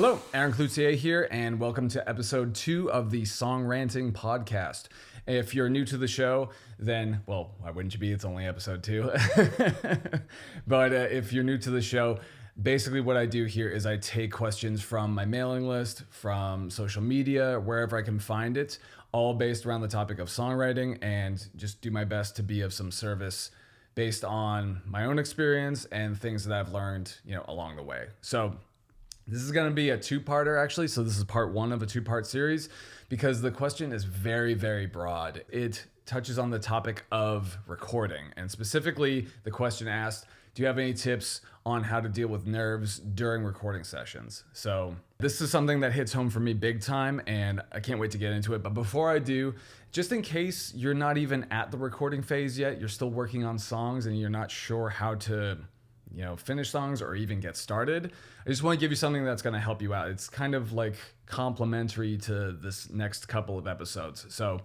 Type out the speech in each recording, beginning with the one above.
Hello, Aaron Cloutier here, and welcome to episode 2 of the Songranting podcast. If you're new to the show, then, well, why wouldn't you be? It's only episode 2. But if you're new to the show, basically what I do here is I take questions from my mailing list, from social media, wherever I can find it, all based around the topic of songwriting, and just do my best to be of some service based on my own experience and things that I've learned, along the way. So this is going to be a two-parter, actually. So this is part 1 of a 2-part series because the question is very, very broad. It touches on the topic of recording. And specifically, the question asked, do you have any tips on how to deal with nerves during recording sessions? So this is something that hits home for me big time, and I can't wait to get into it. But before I do, just in case you're not even at the recording phase yet, you're still working on songs and you're not sure how to finish songs or even get started, I just want to give you something that's going to help you out. It's kind of like complementary to this next couple of episodes. So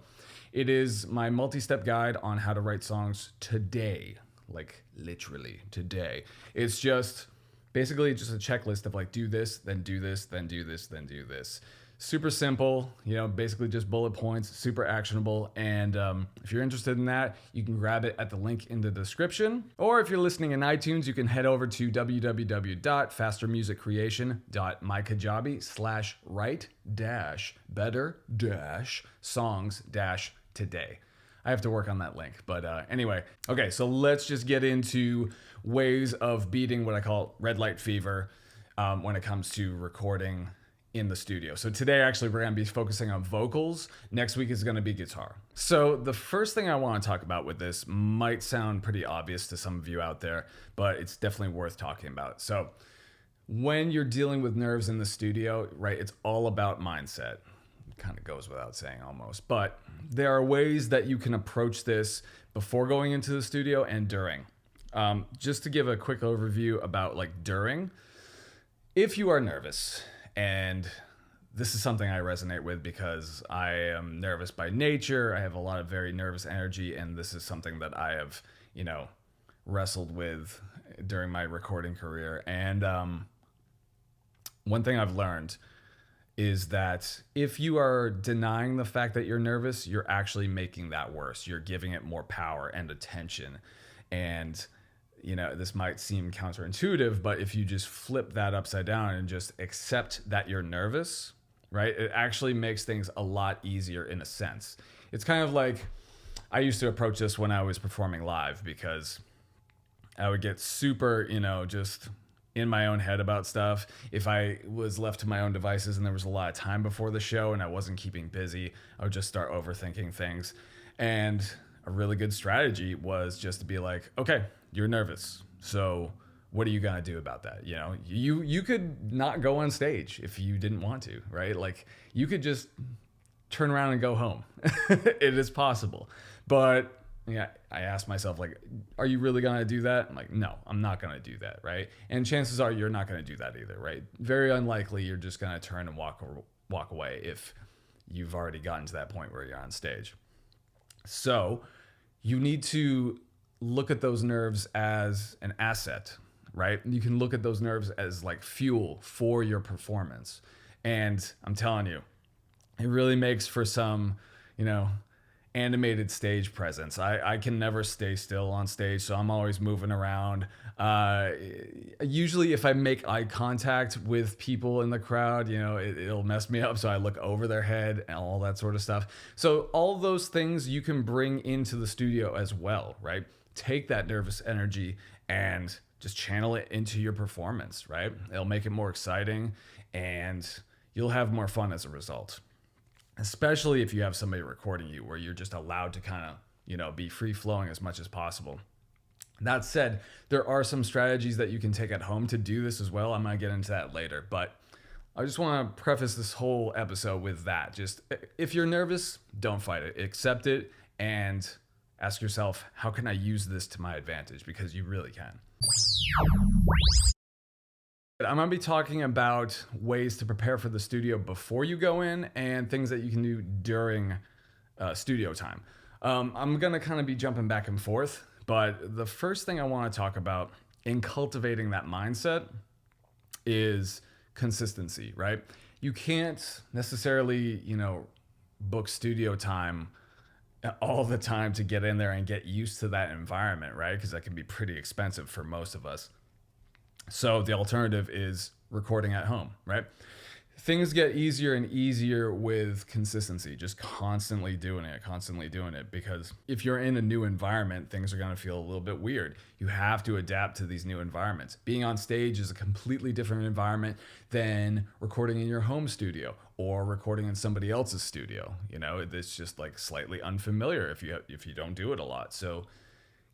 it is my multi-step guide on how to write songs today, like literally today. It's just basically just a checklist of like, do this, then do this, then do this, then do this. Super simple, basically just bullet points, super actionable. And if you're interested in that, you can grab it at the link in the description. Or if you're listening in iTunes, you can head over to www.fastermusiccreation.mykajabi/write-better-songs-today. I have to work on that link. But anyway, okay, so let's just get into ways of beating what I call red light fever when it comes to recording in the studio. So today, actually, we're going to be focusing on vocals. Next week is going to be guitar. So the first thing I want to talk about with this might sound pretty obvious to some of you out there, but it's definitely worth talking about. So when you're dealing with nerves in the studio, right, it's all about mindset. It kind of goes without saying almost, but there are ways that you can approach this before going into the studio and during. Just to give a quick overview about like during, if you are nervous, and this is something I resonate with because I am nervous by nature. I have a lot of very nervous energy, and this is something that I have, wrestled with during my recording career. And one thing I've learned is that if you are denying the fact that you're nervous, you're actually making that worse. You're giving it more power and attention. And this might seem counterintuitive, but if you just flip that upside down and just accept that you're nervous, right, it actually makes things a lot easier in a sense. It's kind of like I used to approach this when I was performing live because I would get super, just in my own head about stuff. If I was left to my own devices and there was a lot of time before the show and I wasn't keeping busy, I would just start overthinking things. And a really good strategy was just to be like, okay, you're nervous. So what are you going to do about that? You could not go on stage if you didn't want to, right? Like you could just turn around and go home. It is possible. But I asked myself, like, are you really going to do that? I'm like, no, I'm not going to do that, right? And chances are you're not going to do that either, right? Very unlikely you're just going to turn and walk away if you've already gotten to that point where you're on stage. So you need to look at those nerves as an asset, right? You can look at those nerves as like fuel for your performance. And I'm telling you, it really makes for some, animated stage presence. I can never stay still on stage, so I'm always moving around. Usually if I make eye contact with people in the crowd, it'll mess me up, so I look over their head and all that sort of stuff. So all those things you can bring into the studio as well, right? Take that nervous energy and just channel it into your performance, right? It'll make it more exciting and you'll have more fun as a result. Especially if you have somebody recording you where you're just allowed to kind of, be free flowing as much as possible. That said, there are some strategies that you can take at home to do this as well. I'm going to get into that later, but I just want to preface this whole episode with that. Just if you're nervous, don't fight it. Accept it and ask yourself, how can I use this to my advantage? Because you really can. I'm going to be talking about ways to prepare for the studio before you go in and things that you can do during studio time. I'm going to kind of be jumping back and forth, but the first thing I want to talk about in cultivating that mindset is consistency, right? You can't necessarily, book studio time all the time to get in there and get used to that environment, right? Because that can be pretty expensive for most of us. So the alternative is recording at home, right? Things get easier and easier with consistency, just constantly doing it. Because if you're in a new environment, things are going to feel a little bit weird. You have to adapt to these new environments. Being on stage is a completely different environment than recording in your home studio or recording in somebody else's studio. It's just like slightly unfamiliar if you don't do it a lot. So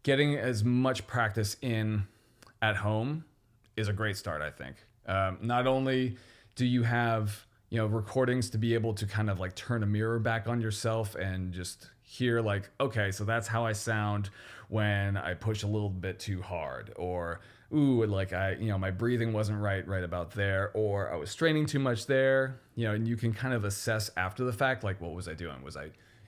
getting as much practice in at home is a great start, I think. Not only do you have recordings to be able to kind of like turn a mirror back on yourself and just hear like, okay, so that's how I sound when I push a little bit too hard, or ooh, like my breathing wasn't right about there, or I was straining too much there, and you can kind of assess after the fact, like, what was I doing? Was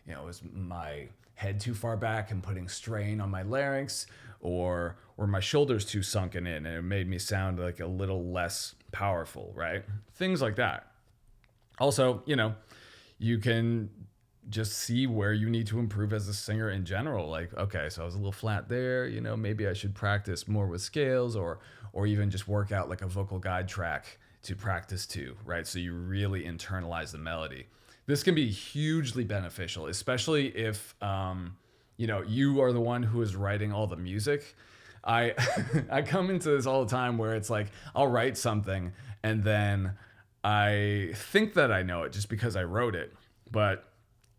was my head too far back and putting strain on my larynx, or were my shoulders too sunken in and it made me sound like a little less powerful, right? Things like that. Also, you can just see where you need to improve as a singer in general. Like, okay, so I was a little flat there, maybe I should practice more with scales, or even just work out like a vocal guide track to practice to, right? So you really internalize the melody. This can be hugely beneficial, especially if you are the one who is writing all the music. I I come into this all the time where it's like I'll write something and then I think that I know it just because I wrote it. But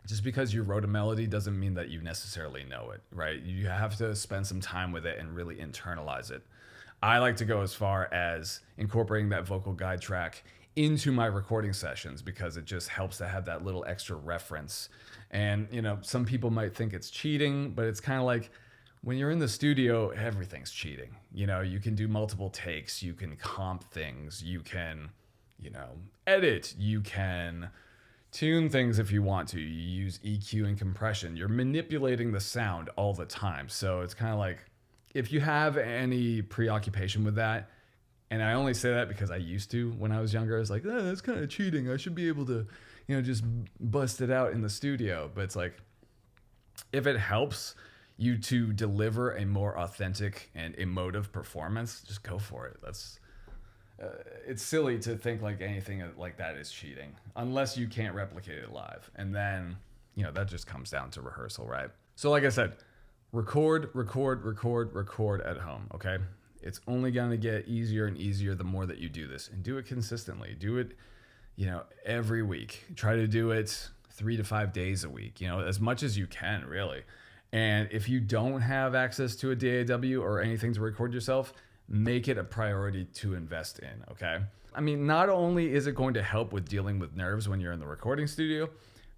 just because you wrote a melody doesn't mean that you necessarily know it, right? You have to spend some time with it and really internalize it. I like to go as far as incorporating that vocal guide track into my recording sessions because it just helps to have that little extra reference. And, some people might think it's cheating, but it's kind of like when you're in the studio, everything's cheating. You can do multiple takes, you can comp things, you can, edit, you can tune things if you want to. You use EQ and compression. You're manipulating the sound all the time. So it's kind of like if you have any preoccupation with that, and I only say that because I used to when I was younger. I was like, that's kind of cheating. I should be able to, just bust it out in the studio. But it's like, if it helps you to deliver a more authentic and emotive performance, just go for it. It's silly to think like anything like that is cheating unless you can't replicate it live. And then, that just comes down to rehearsal, right? So like I said, record at home, okay? It's only going to get easier and easier the more that you do this, and do it consistently. Do it, every week. Try to do it 3 to 5 days a week, as much as you can, really. And if you don't have access to a DAW or anything to record yourself, make it a priority to invest in, okay? I mean, not only is it going to help with dealing with nerves when you're in the recording studio,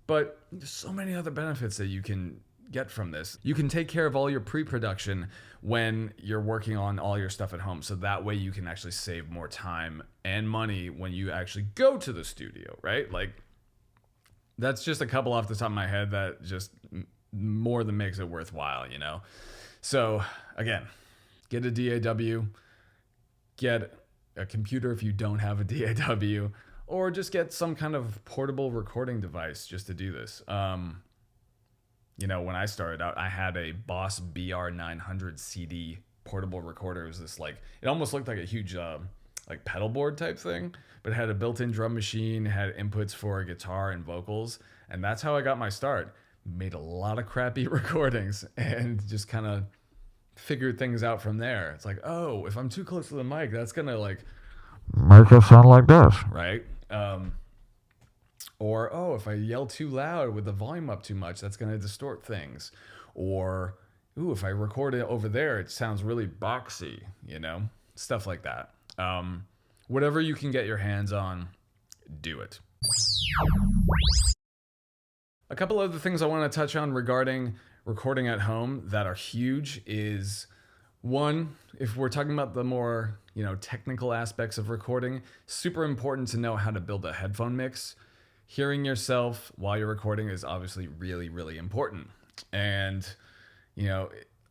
but there's so many other benefits that you can get from this. You can take care of all your pre-production when you're working on all your stuff at home. So that way you can actually save more time and money when you actually go to the studio, right? Like, that's just a couple off the top of my head that just more than makes it worthwhile, So again, get a DAW, get a computer if you don't have a DAW, or just get some kind of portable recording device just to do this. When I started out, I had a Boss BR900 CD portable recorder. It was this it almost looked like a huge like pedal board type thing, but it had a built-in drum machine, had inputs for guitar and vocals, and that's how I got my start. Made a lot of crappy recordings and just kind of figured things out from there. It's like, oh, if I'm too close to the mic, that's gonna make it sound like this, right? Or, oh, if I yell too loud with the volume up too much, that's going to distort things. Or, ooh, if I record it over there, it sounds really boxy, stuff like that. Whatever you can get your hands on, do it. A couple other things I want to touch on regarding recording at home that are huge is, one, if we're talking about the more, technical aspects of recording, super important to know how to build a headphone mix. Hearing yourself while you're recording is obviously really, really important. And,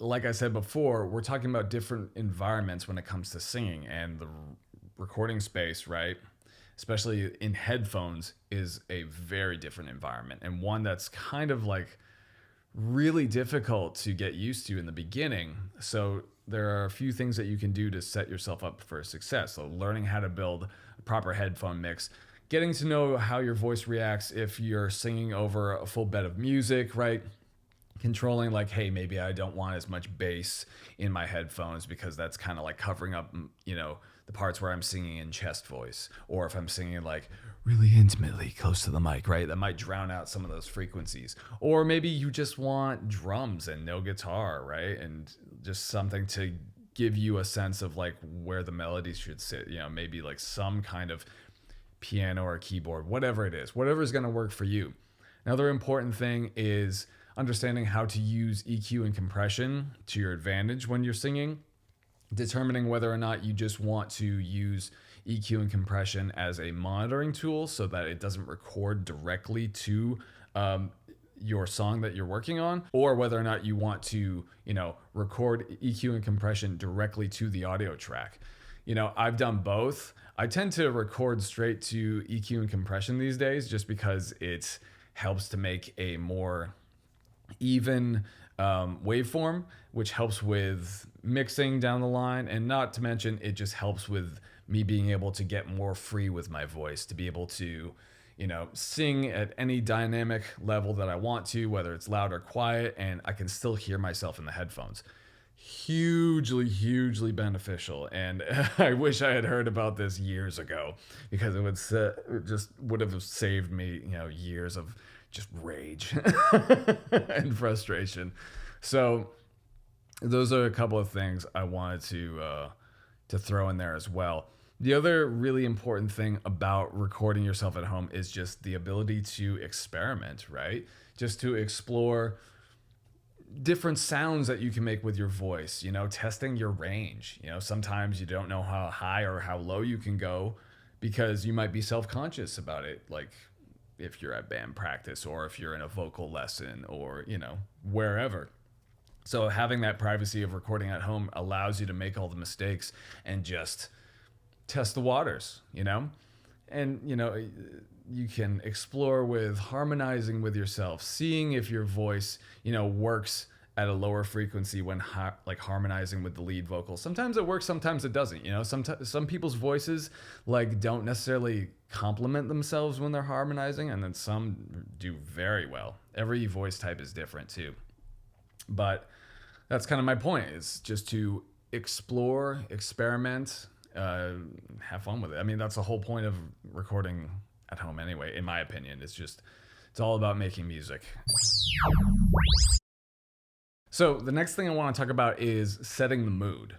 like I said before, we're talking about different environments when it comes to singing, and the recording space, right, especially in headphones, is a very different environment, and one that's kind of like really difficult to get used to in the beginning. So there are a few things that you can do to set yourself up for success. So learning how to build a proper headphone mix, getting to know how your voice reacts if you're singing over a full bed of music, right? Controlling like, hey, maybe I don't want as much bass in my headphones because that's kind of like covering up, the parts where I'm singing in chest voice, or if I'm singing like really intimately close to the mic, right? That might drown out some of those frequencies. Or maybe you just want drums and no guitar, right? And just something to give you a sense of like where the melodies should sit, maybe like some kind of piano or keyboard, whatever it is, whatever is going to work for you. Another important thing is understanding how to use EQ and compression to your advantage when you're singing, determining whether or not you just want to use EQ and compression as a monitoring tool so that it doesn't record directly to your song that you're working on, or whether or not you want to, record EQ and compression directly to the audio track. I've done both. I tend to record straight to EQ and compression these days just because it helps to make a more even waveform, which helps with mixing down the line, and not to mention it just helps with me being able to get more free with my voice, to be able to sing at any dynamic level that I want to, whether it's loud or quiet, and I can still hear myself in the headphones. Hugely beneficial, and I wish I had heard about this years ago, because it just would have saved me years of just rage and frustration. So those are a couple of things I wanted to throw in there as well. The other really important thing about recording yourself at home is just the ability to experiment, right? Just to explore different sounds that you can make with your voice, testing your range. Sometimes you don't know how high or how low you can go because you might be self-conscious about it, like if you're at band practice or if you're in a vocal lesson or, wherever. So having that privacy of recording at home allows you to make all the mistakes and just test the waters, and, you can explore with harmonizing with yourself, seeing if your voice, works at a lower frequency when harmonizing with the lead vocal. Sometimes it works, sometimes it doesn't. Some people's voices don't necessarily complement themselves when they're harmonizing, and then some do very well. Every voice type is different too. But that's kind of my point, is just to explore, experiment, have fun with it. I mean, that's the whole point of recording at home anyway, in my opinion. It's all about making music. So the next thing I want to talk about is setting the mood.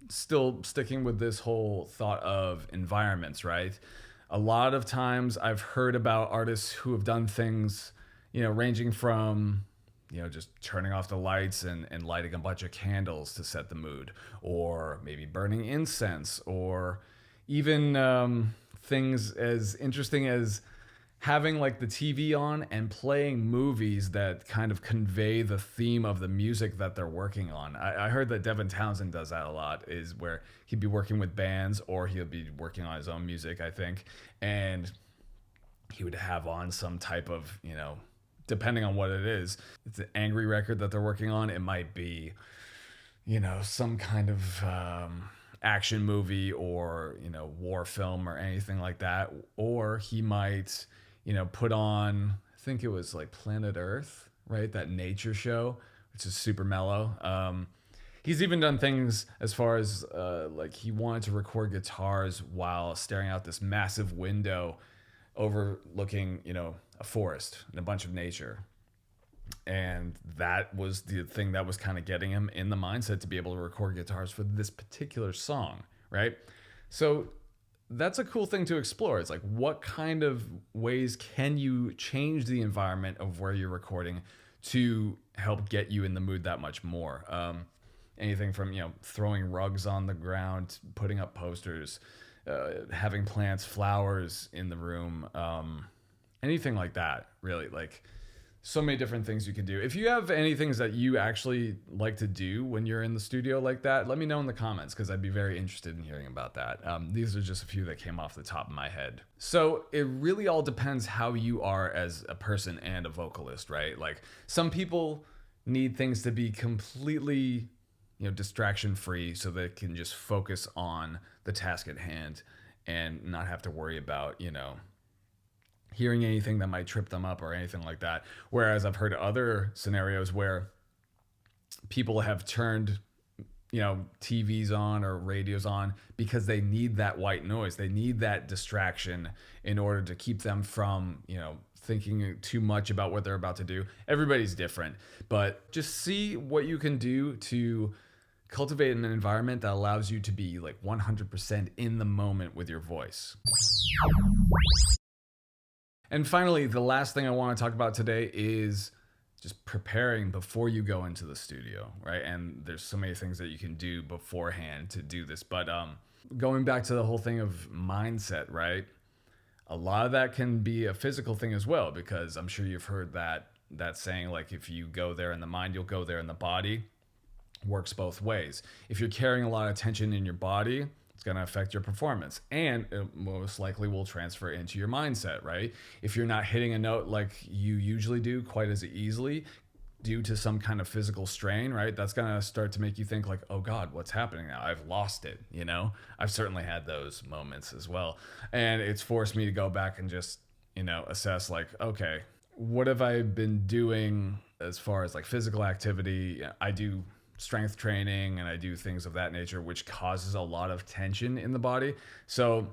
Still sticking with this whole thought of environments, right? A lot of times I've heard about artists who have done things, ranging from, just turning off the lights and lighting a bunch of candles to set the mood, or maybe burning incense, or even things as interesting as having the TV on and playing movies that kind of convey the theme of the music that they're working on. I heard that Devin Townsend does that a lot, is where he'd be working with bands or he'll be working on his own music, I think. And he would have on some type of, depending on what it is, it's an angry record that they're working on. It might be, some kind of action movie or, war film or anything like that. Or he might, put on, I think it was Planet Earth, right? That nature show, which is super mellow. He's even done things as far as he wanted to record guitars while staring out this massive window overlooking, a forest and a bunch of nature. And that was the thing that was kind of getting him in the mindset to be able to record guitars for this particular song, right? So that's a cool thing to explore. It's what kind of ways can you change the environment of where you're recording to help get you in the mood that much more? Anything from, throwing rugs on the ground, putting up posters, having plants, flowers in the room, anything like that, really. So many different things you can do. If you have any things that you actually like to do when you're in the studio like that, let me know in the comments because I'd be very interested in hearing about that. These are just a few that came off the top of my head. So it really all depends how you are as a person and a vocalist, right? Like some people need things to be completely, distraction free so they can just focus on the task at hand and not have to worry about, hearing anything that might trip them up or anything like that. Whereas I've heard other scenarios where people have turned, TVs on or radios on because they need that white noise. They need that distraction in order to keep them from, thinking too much about what they're about to do. Everybody's different, but just see what you can do to cultivate an environment that allows you to be like 100% in the moment with your voice. And finally, the last thing I want to talk about today is just preparing before you go into the studio, right? And there's so many things that you can do beforehand to do this. But going back to the whole thing of mindset, right? A lot of that can be a physical thing as well, because I'm sure you've heard that saying, like, if you go there in the mind, you'll go there in the body. Works both ways. If you're carrying a lot of tension in your body, it's going to affect your performance, and it most likely will transfer into your mindset, right? If you're not hitting a note like you usually do quite as easily due to some kind of physical strain, right? That's going to start to make you think like, oh God, what's happening now? I've lost it, I've certainly had those moments as well. And it's forced me to go back and just, assess like, okay, what have I been doing as far as like physical activity? I do strength training and I do things of that nature, which causes a lot of tension in the body. So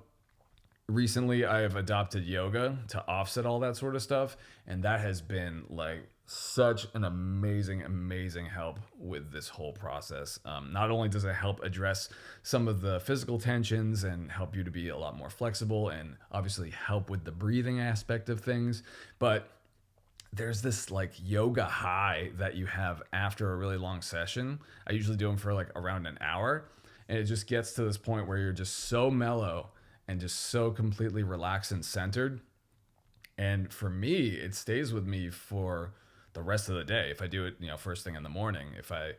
recently I have adopted yoga to offset all that sort of stuff. And that has been like such an amazing help with this whole process. Not only does it help address some of the physical tensions and help you to be a lot more flexible and obviously help with the breathing aspect of things, but there's this like yoga high that you have after a really long session. I usually do them for like around an hour, and it just gets to this point where you're just so mellow and just so completely relaxed and centered. And for me, it stays with me for the rest of the day. If I do it, first thing in the morning, if I,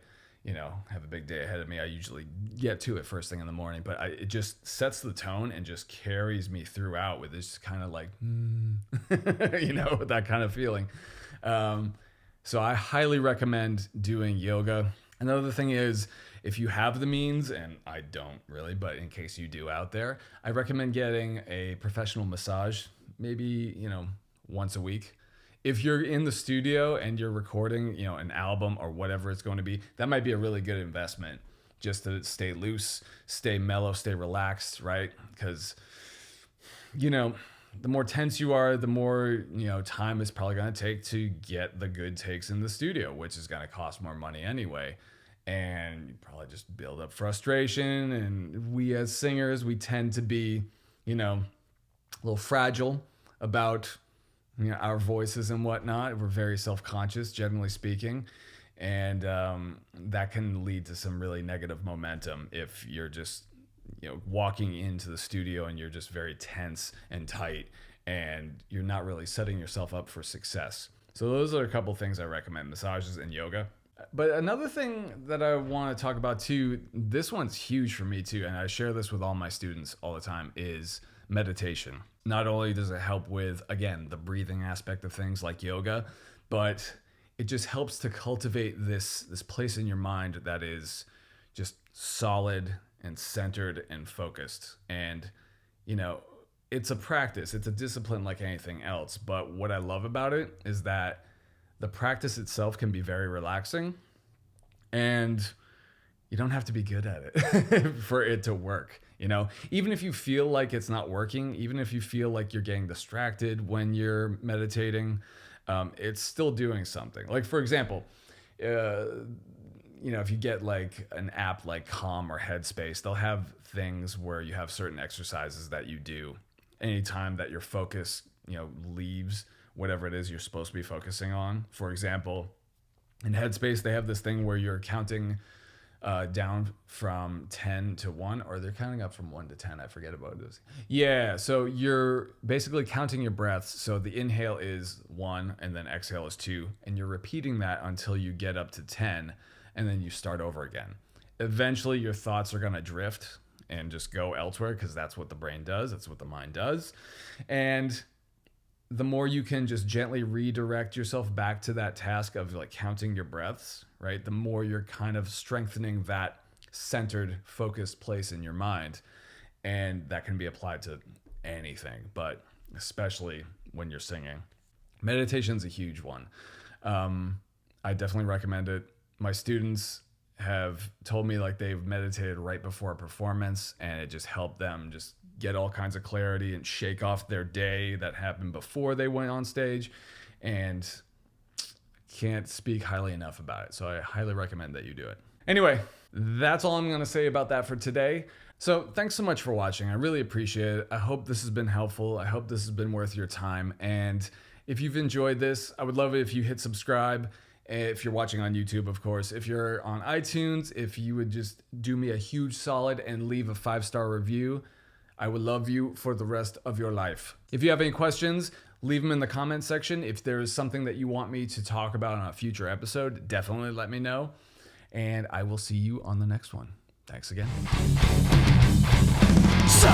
have a big day ahead of me, I usually get to it first thing in the morning, but it just sets the tone and just carries me throughout with this kind of like, that kind of feeling. So I highly recommend doing yoga. Another thing is, if you have the means, and I don't really, but in case you do out there, I recommend getting a professional massage, maybe, once a week. If you're in the studio and you're recording, an album or whatever it's going to be, that might be a really good investment just to stay loose, stay mellow, stay relaxed, right? Because, the more tense you are, the more, time it's probably going to take to get the good takes in the studio, which is going to cost more money anyway. And you probably just build up frustration. And we as singers, we tend to be, a little fragile about our voices and whatnot. We're very self-conscious, generally speaking. And that can lead to some really negative momentum if you're just, walking into the studio and you're just very tense and tight and you're not really setting yourself up for success. So those are a couple things I recommend, massages and yoga. But another thing that I want to talk about too, this one's huge for me too, and I share this with all my students all the time, is meditation. Not only does it help with, again, the breathing aspect of things like yoga, but it just helps to cultivate this place in your mind that is just solid and centered and focused. And, it's a practice, it's a discipline like anything else. But what I love about it is that the practice itself can be very relaxing, and you don't have to be good at it for it to work. Even if you feel like it's not working, even if you feel like you're getting distracted when you're meditating, it's still doing something. Like, for example, if you get like an app like Calm or Headspace, they'll have things where you have certain exercises that you do anytime that your focus, leaves whatever it is you're supposed to be focusing on. For example, in Headspace, they have this thing where you're counting down from 10 to 1, or they're counting up from 1 to 10. I forget about this. Yeah, so you're basically counting your breaths. So the inhale is 1 and then exhale is 2. And you're repeating that until you get up to 10 and then you start over again. Eventually your thoughts are going to drift and just go elsewhere because that's what the brain does. That's what the mind does. And the more you can just gently redirect yourself back to that task of like counting your breaths, right? The more you're kind of strengthening that centered, focused place in your mind. And that can be applied to anything, but especially when you're singing. Meditation's a huge one. I definitely recommend it. My students have told me like they've meditated right before a performance and it just helped them just get all kinds of clarity and shake off their day that happened before they went on stage, and can't speak highly enough about it. So I highly recommend that you do it. Anyway, that's all I'm going to say about that for today. So thanks so much for watching. I really appreciate it. I hope this has been helpful. I hope this has been worth your time. And if you've enjoyed this, I would love it if you hit subscribe. If you're watching on YouTube, of course. If you're on iTunes, if you would just do me a huge solid and leave a 5-star review, I would love you for the rest of your life. If you have any questions, leave them in the comment section. If there is something that you want me to talk about on a future episode, definitely let me know. And I will see you on the next one. Thanks again. Songranting.